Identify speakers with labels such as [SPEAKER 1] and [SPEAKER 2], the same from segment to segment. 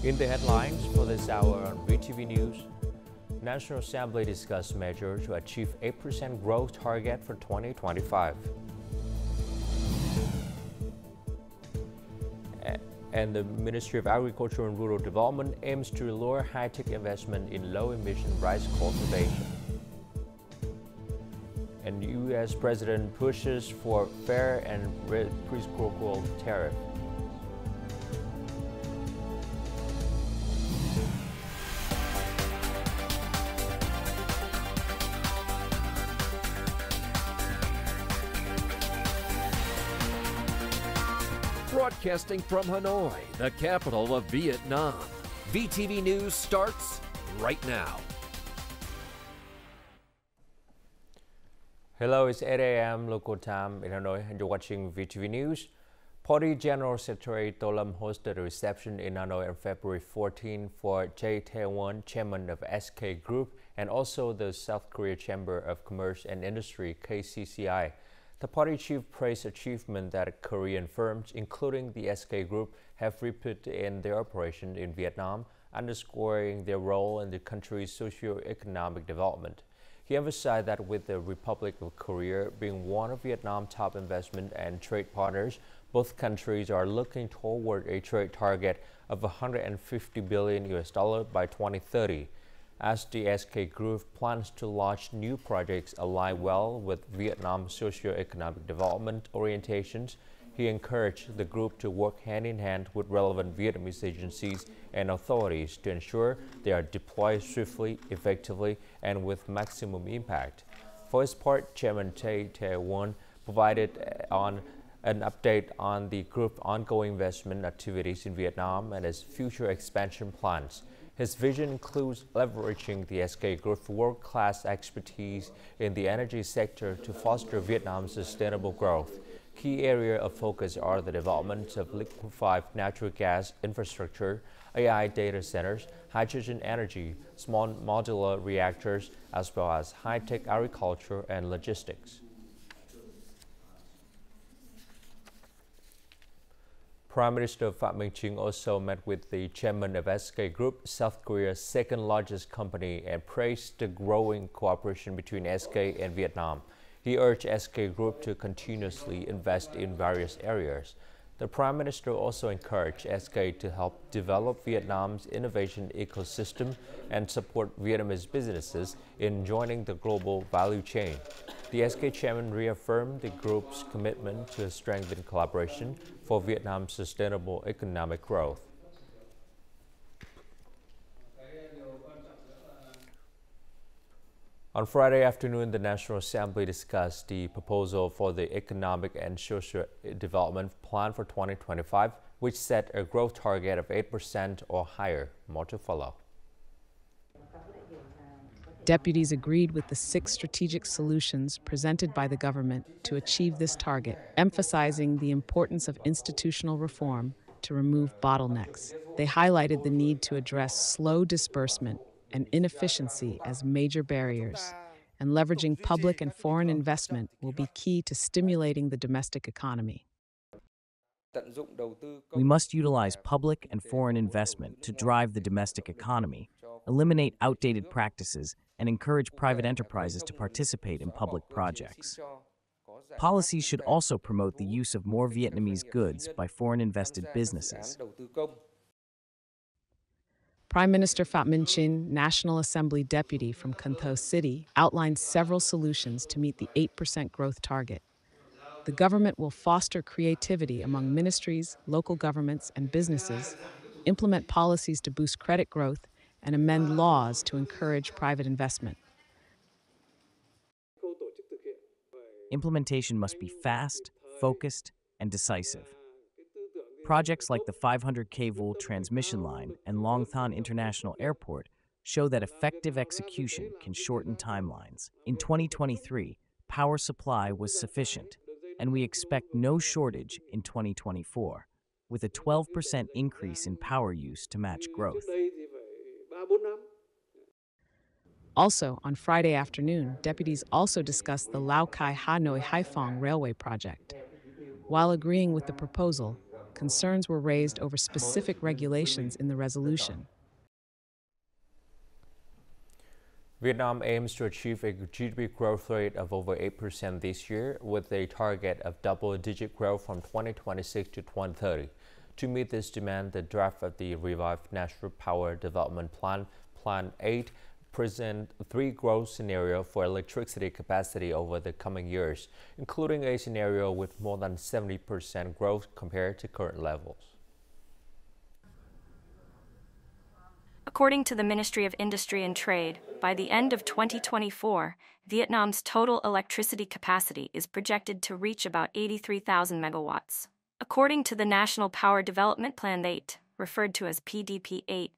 [SPEAKER 1] In the headlines for this hour on VTV News, National Assembly discussed measures to achieve 8% growth target for 2025. And the Ministry of Agriculture and Rural Development aims to lure high-tech investment in low-emission rice cultivation. And U.S. President pushes for fair and reciprocal tariff.
[SPEAKER 2] Broadcasting from Hanoi, the capital of Vietnam. VTV News starts right now.
[SPEAKER 1] Hello, it's 8 a.m. local time in Hanoi and you're watching VTV News. Party General Secretary Tô Lâm hosted a reception in Hanoi on February 14 for Theo, chairman of SK Group, and also the South Korea Chamber of Commerce and Industry, KCCI. The party chief praised achievement that Korean firms, including the SK Group, have repeated in their operation in Vietnam, underscoring their role in the country's socio-economic development. He emphasized that with the Republic of Korea being one of Vietnam's top investment and trade partners, both countries are looking toward a trade target of $150 billion by 2030. As the SK Group plans to launch new projects aligned well with Vietnam's socio-economic development orientations, he encouraged the group to work hand-in-hand with relevant Vietnamese agencies and authorities to ensure they are deployed swiftly, effectively, and with maximum impact. For his part, Chairman Theo provided an update on the group's ongoing investment activities in Vietnam and its future expansion plans. His vision includes leveraging the SK Group's world-class expertise in the energy sector to foster Vietnam's sustainable growth. Key areas of focus are the development of liquefied natural gas infrastructure, AI data centers, hydrogen energy, small modular reactors, as well as high-tech agriculture and logistics. Prime Minister Phie also met with the chairman of SK Group, South Korea's second-largest company, and praised the growing cooperation between SK and Vietnam. He urged SK Group to continuously invest in various areas. The Prime Minister also encouraged SK to help develop Vietnam's innovation ecosystem and support Vietnamese businesses in joining the global value chain. The SK chairman reaffirmed the group's commitment to strengthen collaboration for Vietnam's sustainable economic growth. On Friday afternoon, the National Assembly discussed the proposal for the Economic and Social Development Plan for 2025, which set a growth target of 8% or higher. More to follow.
[SPEAKER 3] Deputies agreed with the 6 strategic solutions presented by the government to achieve this target, emphasizing the importance of institutional reform to remove bottlenecks. They highlighted the need to address slow disbursement and inefficiency as major barriers, and leveraging public and foreign investment will be key to stimulating the domestic economy.
[SPEAKER 4] We must utilize public and foreign investment to drive the domestic economy, eliminate outdated practices, and encourage private enterprises to participate in public projects. Policies should also promote the use of more Vietnamese goods by foreign-invested businesses.
[SPEAKER 3] Prime Minister Phie, National Assembly deputy from Can Tho City, outlined several solutions to meet the 8% growth target. The government will foster creativity among ministries, local governments, and businesses, implement policies to boost credit growth, and amend laws to encourage private investment.
[SPEAKER 4] Implementation must be fast, focused, and decisive. Projects like the 500 kV transmission line and Long Thanh International Airport show that effective execution can shorten timelines. In 2023, power supply was sufficient, and we expect no shortage in 2024, with a 12% increase in power use to match growth.
[SPEAKER 3] Also, on Friday afternoon, deputies also discussed the Lao Cai Hanoi Haiphong Railway project. While agreeing with the proposal, concerns were raised over specific regulations in the resolution.
[SPEAKER 1] Vietnam aims to achieve a GDP growth rate of over 8% this year, with a target of double-digit growth from 2026 to 2030. To meet this demand, the draft of the revived National Power Development Plan, Plan 8, presents 3 growth scenarios for electricity capacity over the coming years, including a scenario with more than 70% growth compared to current levels.
[SPEAKER 5] According to the Ministry of Industry and Trade, by the end of 2024, Vietnam's total electricity capacity is projected to reach about 83,000 megawatts. According to the National Power Development Plan 8, referred to as PDP-8,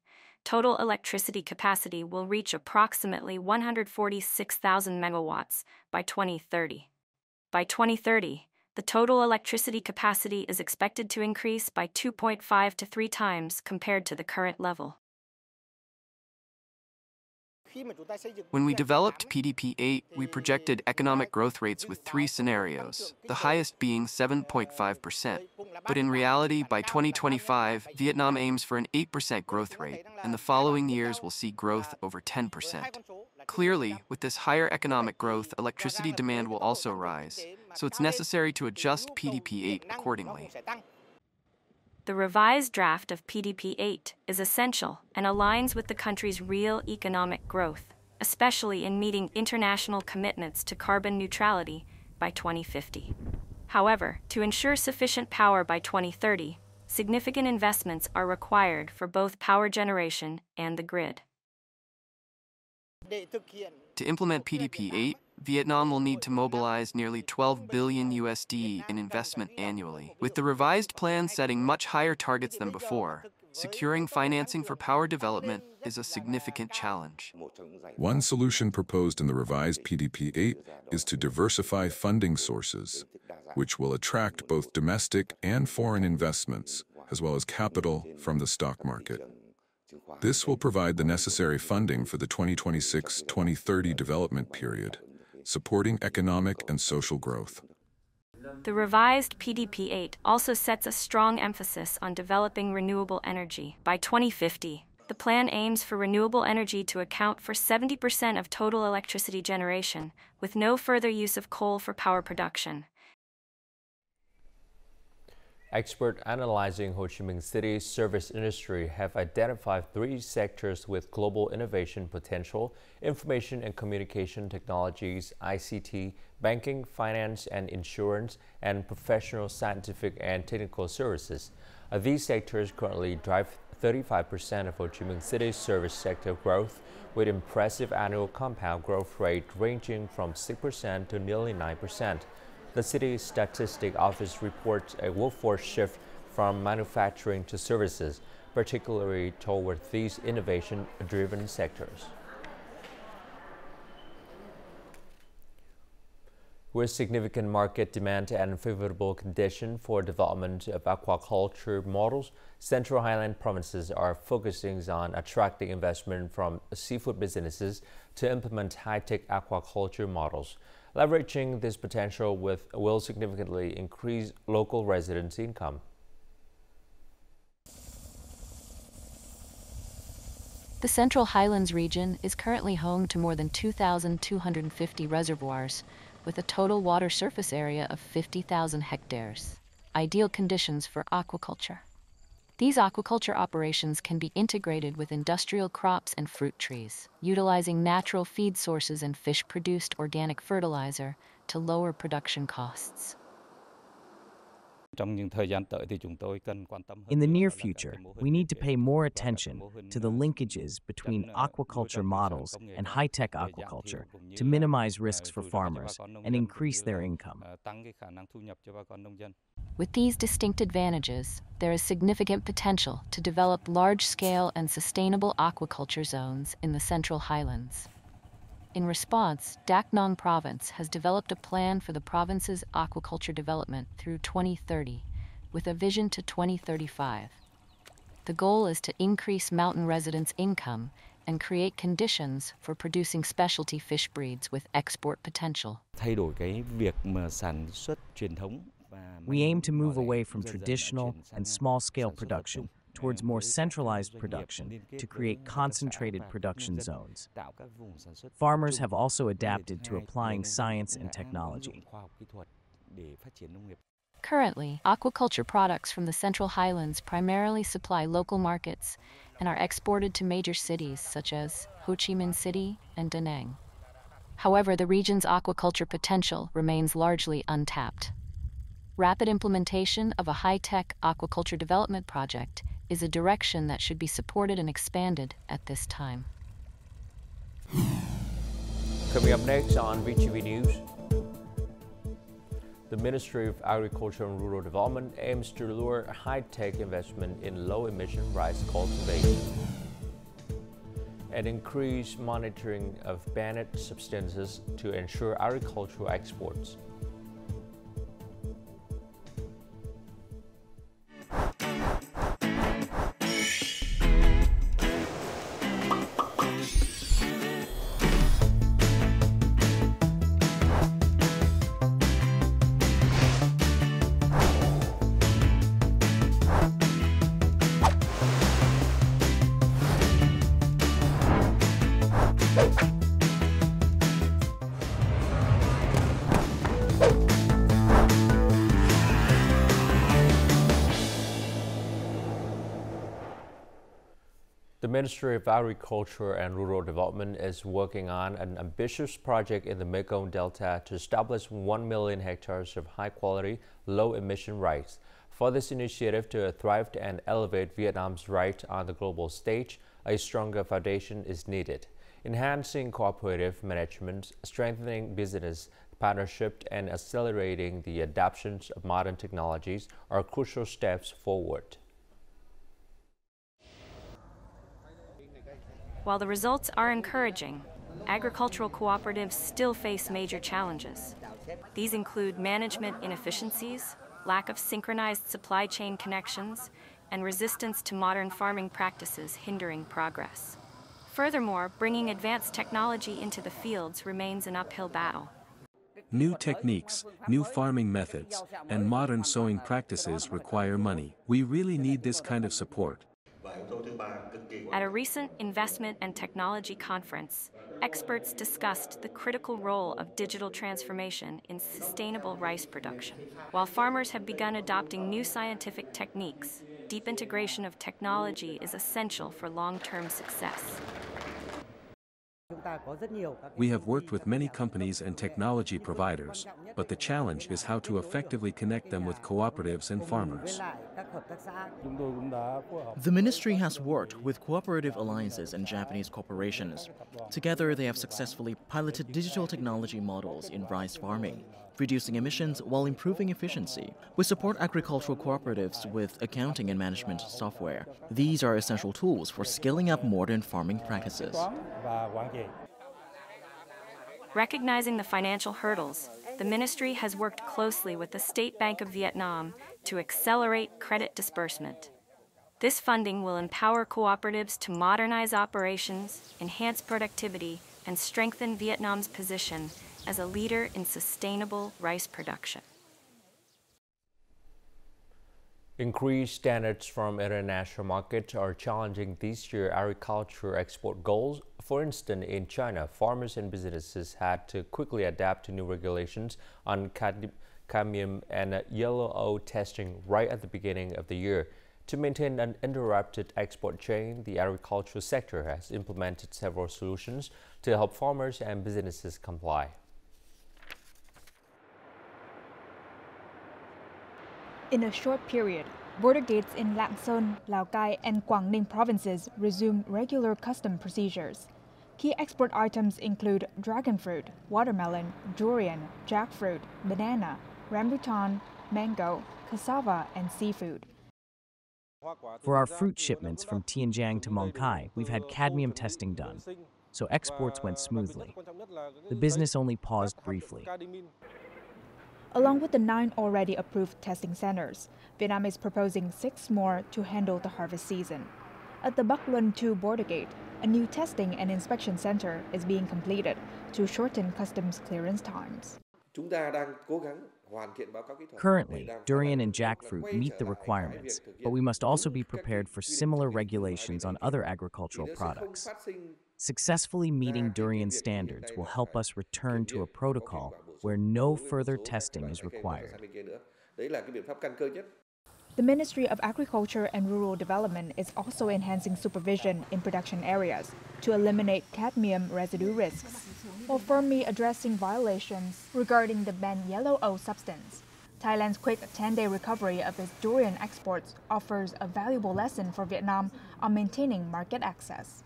[SPEAKER 5] total electricity capacity will reach approximately 146,000 megawatts by 2030. By 2030, the total electricity capacity is expected to increase by 2.5 to 3 times compared to the current level.
[SPEAKER 6] When we developed PDP-8, we projected economic growth rates with 3 scenarios, the highest being 7.5%. But in reality, by 2025, Vietnam aims for an 8% growth rate, and the following years will see growth over 10%. Clearly, with this higher economic growth, electricity demand will also rise, so it's necessary to adjust PDP-8 accordingly.
[SPEAKER 5] The revised draft of PDP-8 is essential and aligns with the country's real economic growth, especially in meeting international commitments to carbon neutrality by 2050. However, to ensure sufficient power by 2030, significant investments are required for both power generation and the grid.
[SPEAKER 6] To implement PDP-8, Vietnam will need to mobilize nearly $12 billion USD in investment annually. With the revised plan setting much higher targets than before, securing financing for power development is a significant challenge.
[SPEAKER 7] One solution proposed in the revised PDP-8 is to diversify funding sources, which will attract both domestic and foreign investments, as well as capital from the stock market. This will provide the necessary funding for the 2026-2030 development period, supporting economic and social growth.
[SPEAKER 5] The revised PDP-8 also sets a strong emphasis on developing renewable energy. By 2050, the plan aims for renewable energy to account for 70% of total electricity generation, with no further use of coal for power production.
[SPEAKER 1] Experts analyzing Ho Chi Minh City's service industry have identified 3 sectors with global innovation potential: information and communication technologies, ICT, banking, finance and insurance, and professional scientific and technical services. These sectors currently drive 35% of Ho Chi Minh City's service sector growth, with impressive annual compound growth rate ranging from 6% to nearly 9%. The city's statistics office reports a workforce shift from manufacturing to services, particularly toward these innovation-driven sectors. With significant market demand and favorable conditions for development of aquaculture models, Central Highland provinces are focusing on attracting investment from seafood businesses to implement high-tech aquaculture models. Leveraging this potential will significantly increase local residents' income.
[SPEAKER 8] The Central Highlands region is currently home to more than 2,250 reservoirs, with a total water surface area of 50,000 hectares. Ideal conditions for aquaculture. These aquaculture operations can be integrated with industrial crops and fruit trees, utilizing natural feed sources and fish-produced organic fertilizer to lower production costs.
[SPEAKER 4] In the near future, we need to pay more attention to the linkages between aquaculture models and high-tech aquaculture to minimize risks for farmers and increase their income.
[SPEAKER 8] With these distinct advantages, there is significant potential to develop large-scale and sustainable aquaculture zones in the Central Highlands. In response, Dak Nong Province has developed a plan for the province's aquaculture development through 2030, with a vision to 2035. The goal is to increase mountain residents' income and create conditions for producing specialty fish breeds with export potential.
[SPEAKER 4] We aim to move away from traditional and small-scale production towards more centralized production to create concentrated production zones. Farmers have also adapted to applying science and technology.
[SPEAKER 8] Currently, aquaculture products from the Central Highlands primarily supply local markets and are exported to major cities such as Ho Chi Minh City and Da Nang. However, the region's aquaculture potential remains largely untapped. Rapid implementation of a high-tech aquaculture development project is a direction that should be supported and expanded at this time.
[SPEAKER 1] Coming up next on VTV News, the Ministry of Agriculture and Rural Development aims to lure high-tech investment in low-emission rice cultivation and increase monitoring of banned substances to ensure agricultural exports. The Ministry of Agriculture and Rural Development is working on an ambitious project in the Mekong Delta to establish 1 million hectares of high-quality, low-emission rice. For this initiative to thrive and elevate Vietnam's rice on the global stage, a stronger foundation is needed. Enhancing cooperative management, strengthening business partnership, and accelerating the adoption of modern technologies are crucial steps forward.
[SPEAKER 5] While the results are encouraging, agricultural cooperatives still face major challenges. These include management inefficiencies, lack of synchronized supply chain connections, and resistance to modern farming practices hindering progress. Furthermore, bringing advanced technology into the fields remains an uphill battle.
[SPEAKER 9] New techniques, new farming methods, and modern sowing practices require money. We really need this kind of support.
[SPEAKER 5] At a recent investment and technology conference, experts discussed the critical role of digital transformation in sustainable rice production. While farmers have begun adopting new scientific techniques, deep integration of technology is essential for long-term success.
[SPEAKER 9] We have worked with many companies and technology providers, but the challenge is how to effectively connect them with cooperatives and farmers.
[SPEAKER 10] The ministry has worked with cooperative alliances and Japanese corporations. Together, they have successfully piloted digital technology models in rice farming, reducing emissions while improving efficiency. We support agricultural cooperatives with accounting and management software. These are essential tools for scaling up modern farming practices.
[SPEAKER 5] Recognizing the financial hurdles, the ministry has worked closely with the State Bank of Vietnam to accelerate credit disbursement. This funding will empower cooperatives to modernize operations, enhance productivity, and strengthen Vietnam's position as a leader in sustainable rice production.
[SPEAKER 1] Increased standards from international markets are challenging this year's agriculture export goals. For instance, in China, farmers and businesses had to quickly adapt to new regulations on cadmium and yellow oat testing right at the beginning of the year. To maintain an uninterrupted export chain, the agricultural sector has implemented several solutions to help farmers and businesses comply.
[SPEAKER 11] In a short period, border gates in Lạng Sơn, Lào Cai, and Quảng Ninh provinces resumed regular custom procedures. Key export items include dragon fruit, watermelon, durian, jackfruit, banana, rambutan, mango, cassava, and seafood.
[SPEAKER 4] For our fruit shipments from Tianjiang to Mong Cai, we've had cadmium testing done, so exports went smoothly. The business only paused briefly.
[SPEAKER 11] Along with the 9 already approved testing centers, Vietnam is proposing 6 more to handle the harvest season. At the Bắc Luân 2 border gate, a new testing and inspection center is being completed to shorten customs clearance times.
[SPEAKER 4] Currently, durian and jackfruit meet the requirements, but we must also be prepared for similar regulations on other agricultural products. Successfully meeting durian standards will help us return to a protocol where no further testing is required.
[SPEAKER 11] The Ministry of Agriculture and Rural Development is also enhancing supervision in production areas to eliminate cadmium residue risks, while firmly addressing violations regarding the banned yellow O substance. Thailand's quick 10-day recovery of its durian exports offers a valuable lesson for Vietnam on maintaining market access.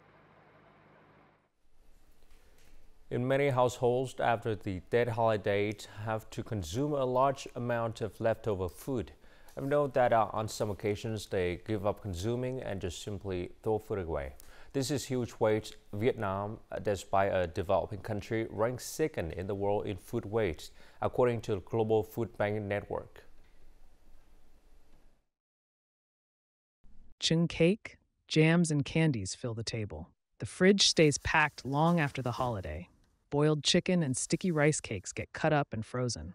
[SPEAKER 1] In many households, after the Tet holidays, have to consume a large amount of leftover food. I've noted that on some occasions they give up consuming and just simply throw food away. This is huge waste. Vietnam, despite a developing country, ranks second in the world in food waste, according to the Global Food Bank Network.
[SPEAKER 3] Chung cake, jams, and candies fill the table. The fridge stays packed long after the holiday. Boiled chicken and sticky rice cakes get cut up and frozen.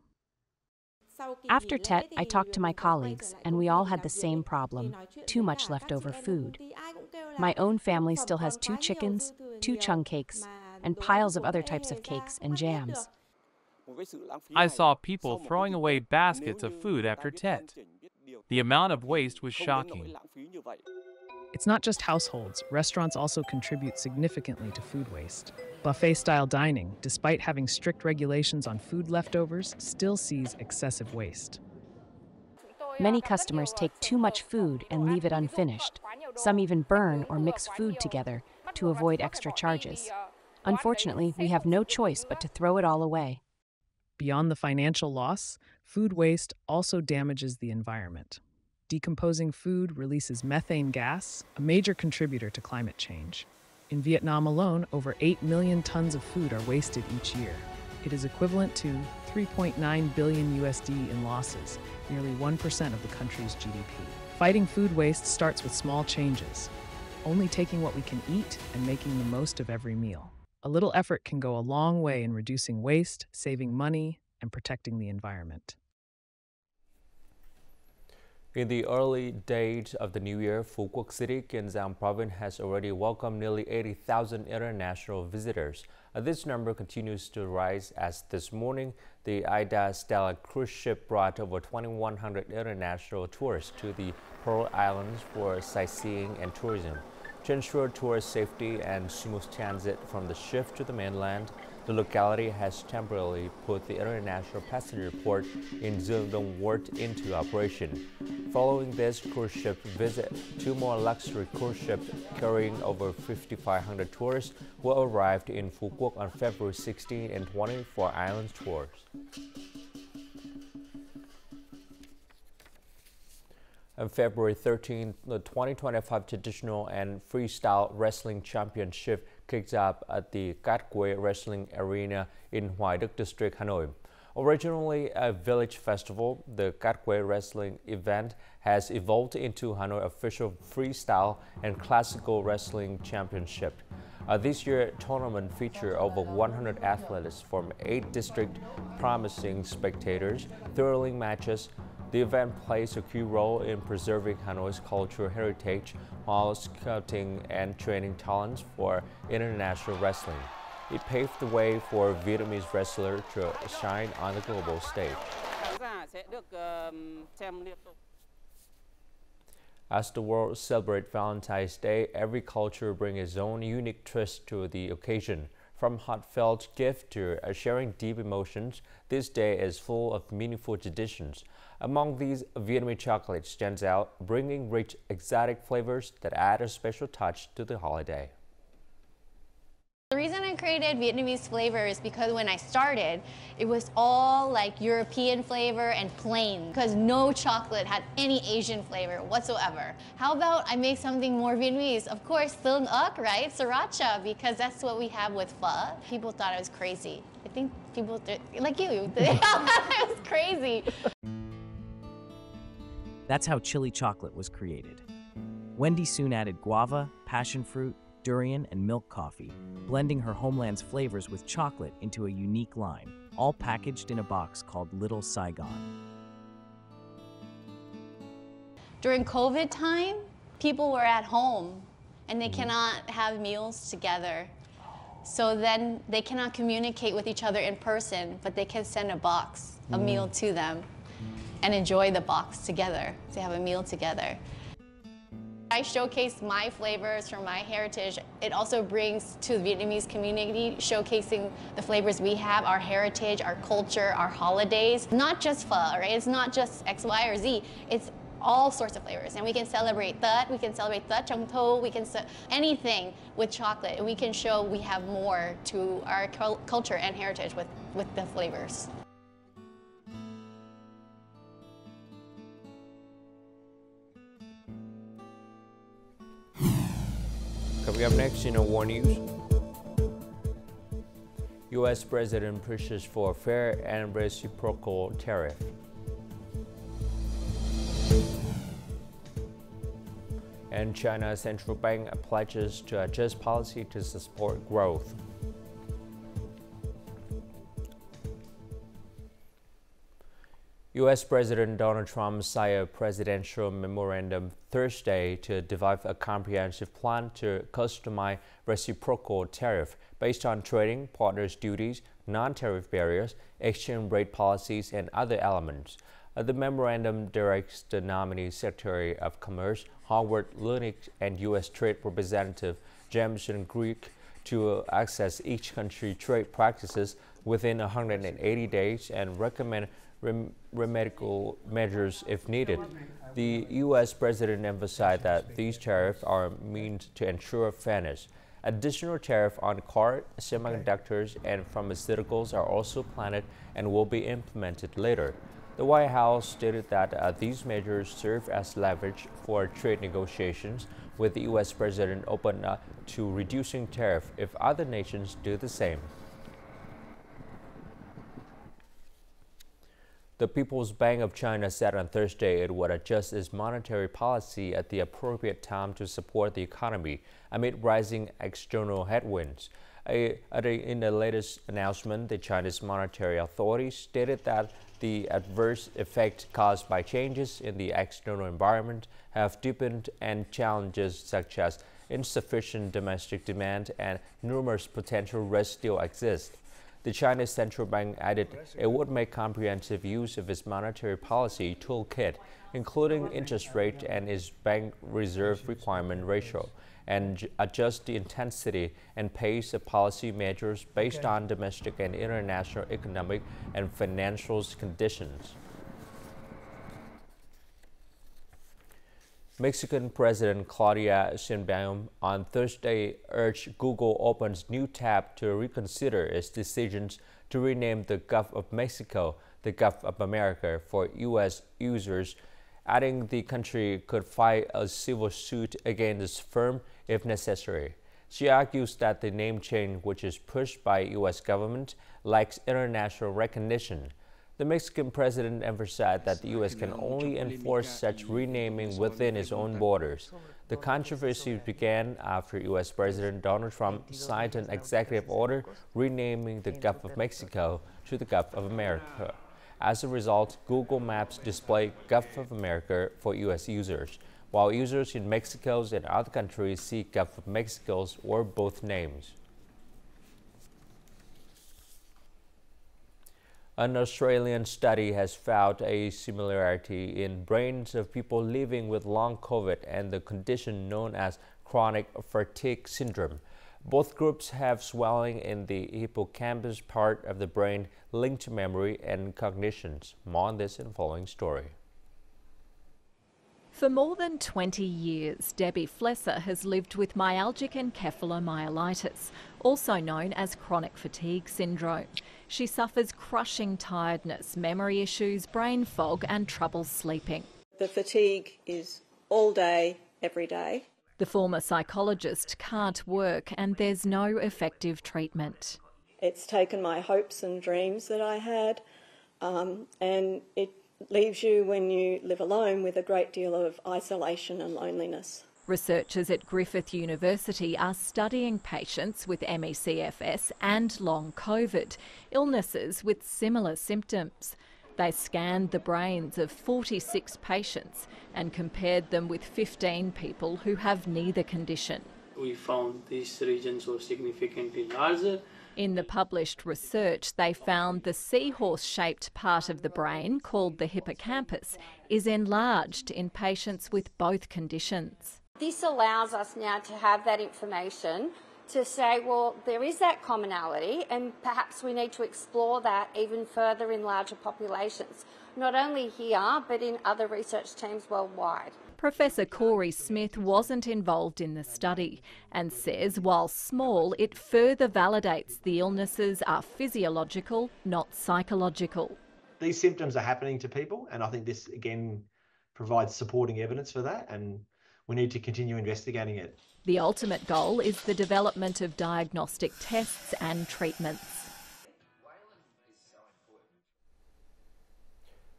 [SPEAKER 12] After Tet, I talked to my colleagues, and we all had the same problem: too much leftover food. My own family still has 2 chickens, 2 chung cakes, and piles of other types of cakes and jams.
[SPEAKER 13] I saw people throwing away baskets of food after Tet. The amount of waste was shocking.
[SPEAKER 3] It's not just households. Restaurants also contribute significantly to food waste. Buffet-style dining, despite having strict regulations on food leftovers, still sees excessive waste.
[SPEAKER 12] Many customers take too much food and leave it unfinished. Some even burn or mix food together to avoid extra charges. Unfortunately, we have no choice but to throw it all away.
[SPEAKER 3] Beyond the financial loss, food waste also damages the environment. Decomposing food releases methane gas, a major contributor to climate change. In Vietnam alone, over 8 million tons of food are wasted each year. It is equivalent to 3.9 billion USD in losses, nearly 1% of the country's GDP. Fighting food waste starts with small changes, only taking what we can eat and making the most of every meal. A little effort can go a long way in reducing waste, saving money, and protecting the environment.
[SPEAKER 1] In the early days of the new year, Phu Quoc City, Kiên Giang province has already welcomed nearly 80,000 international visitors. This number continues to rise as this morning, the Ida Stella cruise ship brought over 2,100 international tourists to the Pearl Islands for sightseeing and tourism. To ensure tourist safety and smooth transit from the ship to the mainland, the locality has temporarily put the international passenger port in Dương Đông Ward into operation. Following this cruise ship visit, 2 more luxury cruise ships carrying over 5,500 tourists will arrive in Phu Quoc on February 16 and 20 for island tours. On February 13, the 2025 Traditional and Freestyle Wrestling Championship kicked off at the Cát Quế Wrestling Arena in Hoài Đức District, Hanoi. Originally a village festival, the Cát Quế Wrestling event has evolved into Hanoi official freestyle and classical wrestling championship. This year, tournament featured over 100 athletes from 8 districts, promising spectators, thrilling matches. The event plays a key role in preserving Hanoi's cultural heritage while scouting and training talents for international wrestling. It paved the way for Vietnamese wrestlers to shine on the global stage. As the world celebrates Valentine's Day, every culture brings its own unique twist to the occasion. From heartfelt gift to sharing deep emotions, this day is full of meaningful traditions. Among these, Vietnamese chocolate stands out, bringing rich, exotic flavors that add a special touch to the holiday.
[SPEAKER 14] The reason I created Vietnamese flavor is because when I started, it was all like European flavor and plain, because no chocolate had any Asian flavor whatsoever. How about I make something more Vietnamese? Of course, Tương ớt, right? Sriracha, because that's what we have with pho. People thought I was crazy. I think people, like you, I was crazy.
[SPEAKER 4] That's how chili chocolate was created. Wendy soon added guava, passion fruit, durian, and milk coffee, blending her homeland's flavors with chocolate into a unique line. all packaged in a box called Little Saigon.
[SPEAKER 14] During COVID time, people were at home and they cannot have meals together. So then they cannot communicate with each other in person, but they can send a box, a meal to them and enjoy the box together to have a meal together. I showcase my flavors from my heritage. It also brings to the Vietnamese community, showcasing the flavors we have, our heritage, our culture, our holidays. Not just pho, right? It's not just X, Y, or Z. It's all sorts of flavors. And we can celebrate that. We can celebrate that Trong Tho. We can anything with chocolate. And we can show we have more to our culture and heritage with the flavors.
[SPEAKER 1] Coming up next in our war news, U.S. President pushes for fair and reciprocal tariff. And China's central bank pledges to adjust policy to support growth. U.S. President Donald Trump signed a presidential memorandum Thursday to devise a comprehensive plan to customize reciprocal tariff based on trading partners' duties, non-tariff barriers, exchange rate policies, and other elements. The memorandum directs the nominee Secretary of Commerce, Howard Lutnick, and U.S. Trade Representative Jameson Greek to assess each country's trade practices within 180 days and recommend remedial measures if needed. The U.S. President emphasized that these tariffs are meant to ensure fairness. Additional tariffs on cars, semiconductors, and pharmaceuticals are also planned and will be implemented later. The White House stated that these measures serve as leverage for trade negotiations, with the U.S. President open to reducing tariffs if other nations do the same. The People's Bank of China said on Thursday it would adjust its monetary policy at the appropriate time to support the economy amid rising external headwinds. In the latest announcement, the Chinese Monetary Authority stated that the adverse effects caused by changes in the external environment have deepened and challenges such as insufficient domestic demand and numerous potential risks still exist. The Chinese Central Bank added it would make comprehensive use of its monetary policy toolkit, including interest rate and its bank reserve requirement ratio, and adjust the intensity and pace of policy measures based on domestic and international economic and financial conditions. Mexican President Claudia Sheinbaum on Thursday urged Google Open's new tab to reconsider its decisions to rename the Gulf of Mexico the Gulf of America for U.S. users, adding the country could file a civil suit against its firm if necessary. She argues that the name change, which is pushed by U.S. government, lacks international recognition. The Mexican president emphasized that the U.S. can only enforce such renaming within its own borders. The controversy began after U.S. President Donald Trump signed an executive order renaming the Gulf of Mexico to the Gulf of America. As a result, Google Maps displayed Gulf of America for U.S. users, while users in Mexico and other countries see Gulf of Mexico or both names. An Australian study has found a similarity in brains of people living with long COVID and the condition known as chronic fatigue syndrome. Both groups have swelling in the hippocampus part of the brain linked to memory and cognitions. More on this in the following story.
[SPEAKER 15] For more than 20 years, Debbie Flesser has lived with myalgic encephalomyelitis, also known as chronic fatigue syndrome. She suffers crushing tiredness, memory issues, brain fog and trouble sleeping.
[SPEAKER 16] The fatigue is all day, every day.
[SPEAKER 15] The former psychologist can't work and there's no effective treatment.
[SPEAKER 16] It's taken my hopes and dreams that I had, and it leaves you, when you live alone, with a great deal of isolation and loneliness.
[SPEAKER 15] Researchers at Griffith University are studying patients with ME/CFS and long COVID, illnesses with similar symptoms. They scanned the brains of 46 patients and compared them with 15 people who have neither condition.
[SPEAKER 17] We found these regions were significantly larger.
[SPEAKER 15] In the published research, they found the seahorse-shaped part of the brain, called the hippocampus, is enlarged in patients with both conditions.
[SPEAKER 18] This allows us now to have that information to say, well, there is that commonality and perhaps we need to explore that even further in larger populations, not only here but in other research teams worldwide.
[SPEAKER 15] Professor Corey Smith wasn't involved in the study and says while small, it further validates the illnesses are physiological, not psychological.
[SPEAKER 19] These symptoms are happening to people, and I think this again provides supporting evidence for that, and we need to continue investigating it.
[SPEAKER 15] The ultimate goal is the development of diagnostic tests and treatments.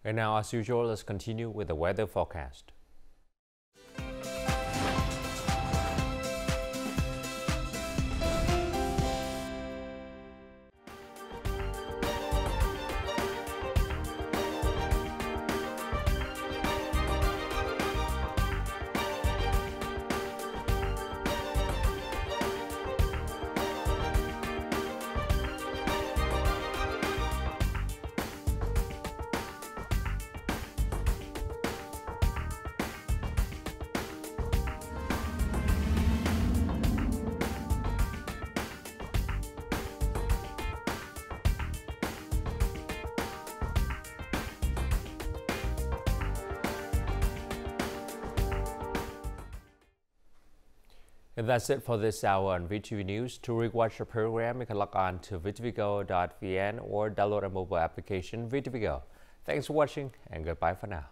[SPEAKER 1] And now, as usual, let's continue with the weather forecast. And that's it for this hour on VTV News. To rewatch the program, you can log on to VTVgo.vn or download our mobile application VTVgo. Thanks for watching and goodbye for now.